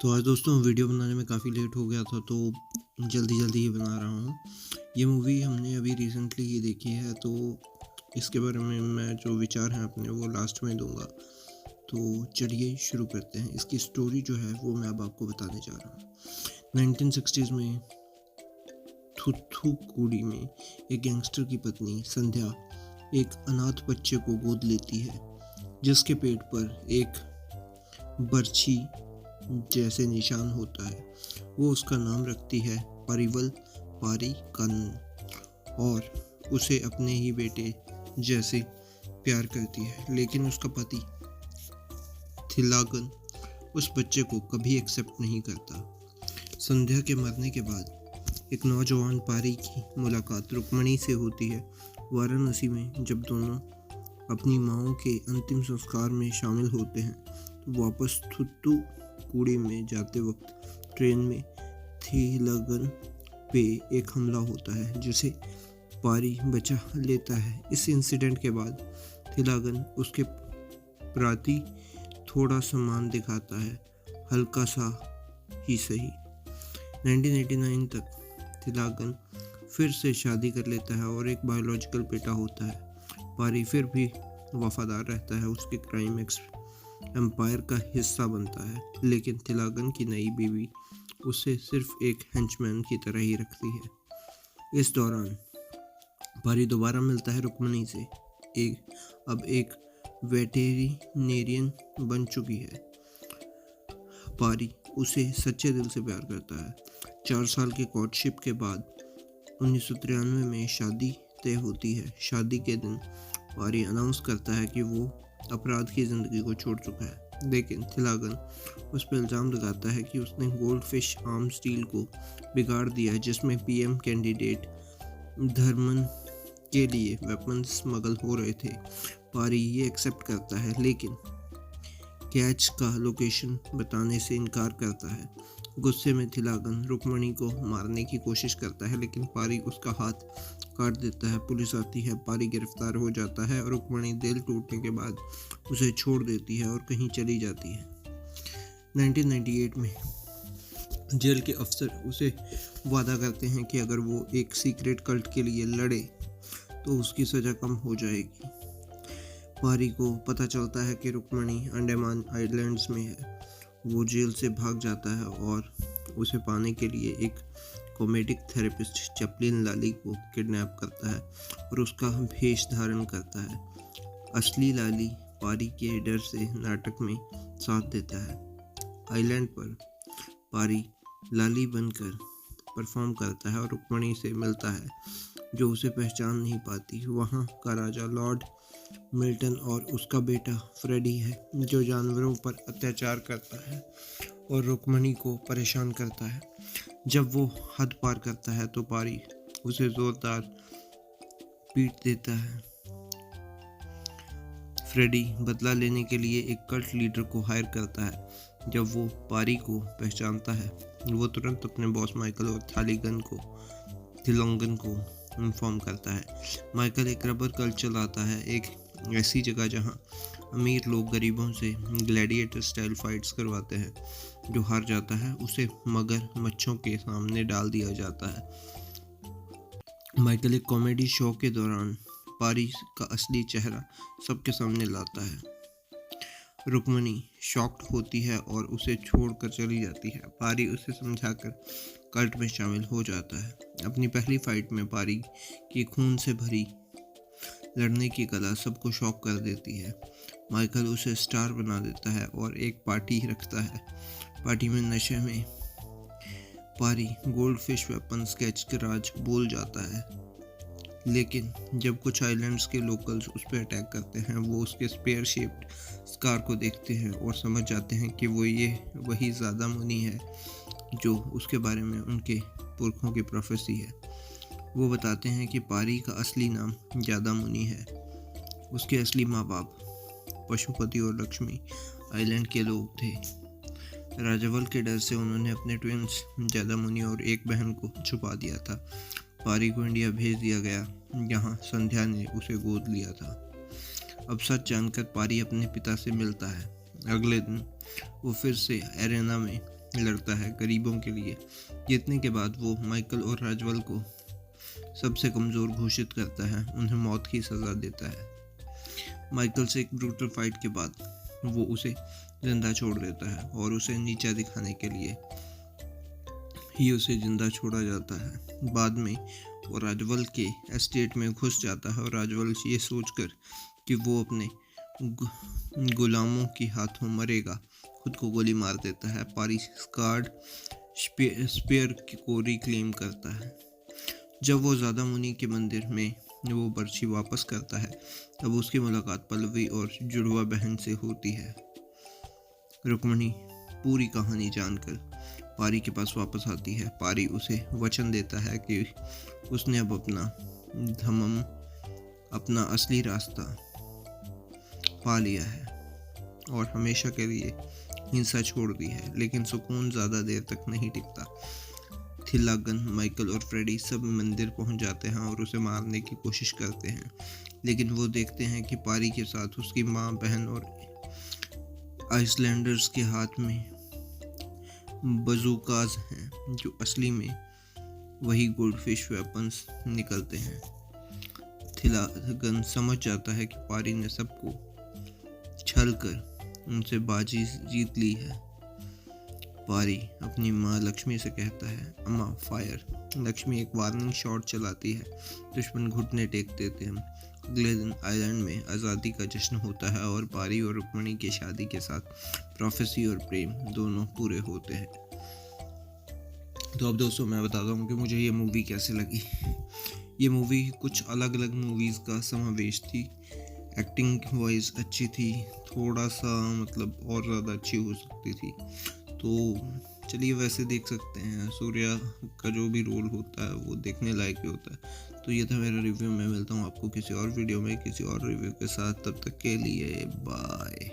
तो आज दोस्तों वीडियो बनाने में काफ़ी लेट हो गया था, तो जल्दी जल्दी ही बना रहा हूँ। ये मूवी हमने अभी रिसेंटली ही देखी है, तो इसके बारे में मैं जो विचार हैं अपने वो लास्ट में दूंगा। तो चलिए शुरू करते हैं। इसकी स्टोरी जो है वो मैं अब आपको बताने जा रहा हूँ। 1960s में थूथुकुडी में एक गैंगस्टर की पत्नी संध्या एक अनाथ बच्चे को गोद लेती है, जिसके पेट पर एक बर्छी जैसे निशान होता है। वो उसका नाम रखती है परिवल पारी कानून और उसे अपने ही बेटे जैसे प्यार करती है। लेकिन उसका पति थिलागन उस बच्चे को कभी एक्सेप्ट नहीं करता। संध्या के मरने के बाद एक नौजवान पारी की मुलाकात रुक्मणी से होती है वाराणसी में। जब दोनों अपनी माँओं के अंतिम संस्कार में शामिल होते हैं, तो वापस थूथुकुडी में जाते वक्त ट्रेन में थिलागन पे एक हमला होता है, जिसे पारी बचा लेता है। इस इंसिडेंट के बाद थिलागन उसके प्रति थोड़ा सम्मान दिखाता है, हल्का सा ही सही। 1989 तक थिलागन फिर से शादी कर लेता है और एक बायोलॉजिकल बेटा होता है। पारी फिर भी वफादार रहता है, उसके क्राइम एम्पायर का हिस्सा बनता है। लेकिन थिलागन की नई बीवी उसे सिर्फ एक हेंचमैन की तरह ही रखती है। इस दौरान पारी दोबारा मिलता है रुक्मणी से। अब एक वेटेरिनेरियन बन चुकी है। पारी उसे सच्चे दिल से प्यार करता है। 4 साल के कोर्टशिप के बाद 1993 में शादी तय होती है। शादी के दिन पारी अनाउंस करता है कि वो अपराध की ज़िंदगी को छोड़ चुका है। लेकिन थिलागन उस पर इल्ज़ाम लगाता है कि उसने गोल्ड फिश आर्म्स डील को बिगाड़ दिया है, जिसमें पीएम कैंडिडेट धर्मन के लिए वेपन स्मगल हो रहे थे। पारी ये एक्सेप्ट करता है, लेकिन कैच का लोकेशन बताने से इनकार करता है। गुस्से में थिलागन रुक्मणी को मारने की कोशिश करता है, लेकिन पारी उसका हाथ काट देता है। पुलिस आती है, पारी गिरफ्तार हो जाता है और रुक्मणी दिल टूटने के बाद उसे छोड़ देती है और कहीं चली जाती है। 1998 में जेल के अफसर उसे वादा करते हैं कि अगर वो एक सीक्रेट कल्ट के लिए लड़े तो उसकी सज़ा कम हो जाएगी। पारी को पता चलता है कि रुक्मणी अंडमान आइलैंड्स में है। वो जेल से भाग जाता है और उसे पाने के लिए एक कॉमेडिक थेरेपिस्ट चैपलिन लाली को किडनैप करता है और उसका भेष धारण करता है। असली लाली पारी के डर से नाटक में साथ देता है। आइलैंड पर पारी लाली बनकर परफॉर्म करता है और रुक्मणी से मिलता है, जो उसे पहचान नहीं पाती। वहाँ का राजा लॉर्ड मिल्टन और उसका बेटा फ्रेडी है, जो जानवरों पर अत्याचार करता है और रुक्मणी को परेशान करता है। जब वो हद पार करता है तो पारी उसे जोरदार पीट देता है। फ्रेडी बदला लेने के लिए एक कल्ट लीडर को हायर करता है। जब वो पारी को पहचानता है, वो तुरंत अपने बॉस माइकल और थिलागन को इन्फॉर्म करता है। माइकल एक रबर कल्ट चलाता है, एक ऐसी जगह जहां अमीर लोग गरीबों से ग्लैडिएटर स्टाइल फाइट्स करवाते हैं। जो हार जाता है उसे मगर मच्छों के सामने डाल दिया जाता है। माइकल एक कॉमेडी शो के दौरान पारी का असली चेहरा सबके सामने लाता है। रुक्मणी शॉक्ड होती है और उसे छोड़कर चली जाती है। पारी उसे समझाकर कल्ट में शामिल हो जाता है। अपनी पहली फाइट में पारी की खून से भरी लड़ने की कला सबको शॉक कर देती है। माइकल उसे स्टार बना देता है और एक पार्टी रखता है। पार्टी में नशे में पारी गोल्ड फिश वेपन स्केच के राज भूल जाता है। लेकिन जब कुछ आइलैंड्स के लोकल्स उस पर अटैक करते हैं, वो उसके स्पेयर शेप्ड स्कार को देखते हैं और समझ जाते हैं कि वो ये वही ज़्यादा मुनि है जो उसके बारे में उनके पुरखों की प्रोफेसी है। वो बताते हैं कि पारी का असली नाम ज्यादा मुनि है। उसके असली माँ बाप पशुपति और लक्ष्मी आइलैंड के लोग थे। राजावल के डर से उन्होंने अपने ट्विंस ज्यादा मुनि और एक बहन को छुपा दिया था। पारी को इंडिया भेज दिया गया, जहाँ संध्या ने उसे गोद लिया था। अब सच जानकर पारी अपने पिता से मिलता है। अगले दिन वो फिर से एरेना में लड़ता है गरीबों के लिए। जीतने के बाद वो माइकल और राजवल को सबसे कमज़ोर घोषित करता है, उन्हें मौत की सज़ा देता है। माइकल से एक ब्रूटल फाइट के बाद वो उसे जिंदा छोड़ देता है और उसे नीचा दिखाने के लिए ही उसे जिंदा छोड़ा जाता है। बाद में वो राजवल के एस्टेट में घुस जाता है और राजवल ये सोचकर कि वो अपने गुलामों के हाथों मरेगा, खुद को गोली मार देता है। पारी स्कार्ड स्पेयर को रिक्लेम करता है। जब वो ज़्यादा मुनि के मंदिर में वो बर्छी वापस करता है, तब उसकी मुलाकात पल्लवी और जुड़वा बहन से होती है। रुक्मणी पूरी कहानी जानकर पारी के पास वापस आती है। पारी उसे वचन देता है कि उसने अब अपना असली रास्ता पा लिया है और हमेशा के लिए हिंसा छोड़ दी है। लेकिन सुकून ज़्यादा देर तक नहीं टिकता। थिलागन, माइकल और फ्रेडी सब मंदिर पहुंच जाते हैं और उसे मारने की कोशिश करते हैं, लेकिन वो देखते हैं कि पारी के साथ उसकी माँ, बहन और आइसलैंडर्स के हाथ में बजूकाज हैं, जो असली में वही गोल्डफिश वेपन्स निकलते हैं। थिलागन समझ जाता है कि पारी ने सबको छल कर उनसे बाजी जीत ली है। पारी अपनी माँ लक्ष्मी से कहता है, अम्मा फायर। लक्ष्मी एक वार्निंग शॉट चलाती है, दुश्मन घुटने टेक देते हैं। अगले दिन आइलैंड में आज़ादी का जश्न होता है और पारी और रुक्मणी की शादी के साथ प्रोफेसी और प्रेम दोनों पूरे होते हैं। तो अब दोस्तों मैं बताता हूँ कि मुझे ये मूवी कैसे लगी। ये मूवी कुछ अलग अलग मूवीज़ का समावेश थी। एक्टिंग वाइज अच्छी थी, थोड़ा सा मतलब और ज़्यादा अच्छी हो सकती थी। तो चलिए वैसे देख सकते हैं, सूर्या का जो भी रोल होता है वो देखने लायक ही होता है। तो ये था मेरा रिव्यू। मैं मिलता हूँ आपको किसी और वीडियो में किसी और रिव्यू के साथ। तब तक के लिए बाय।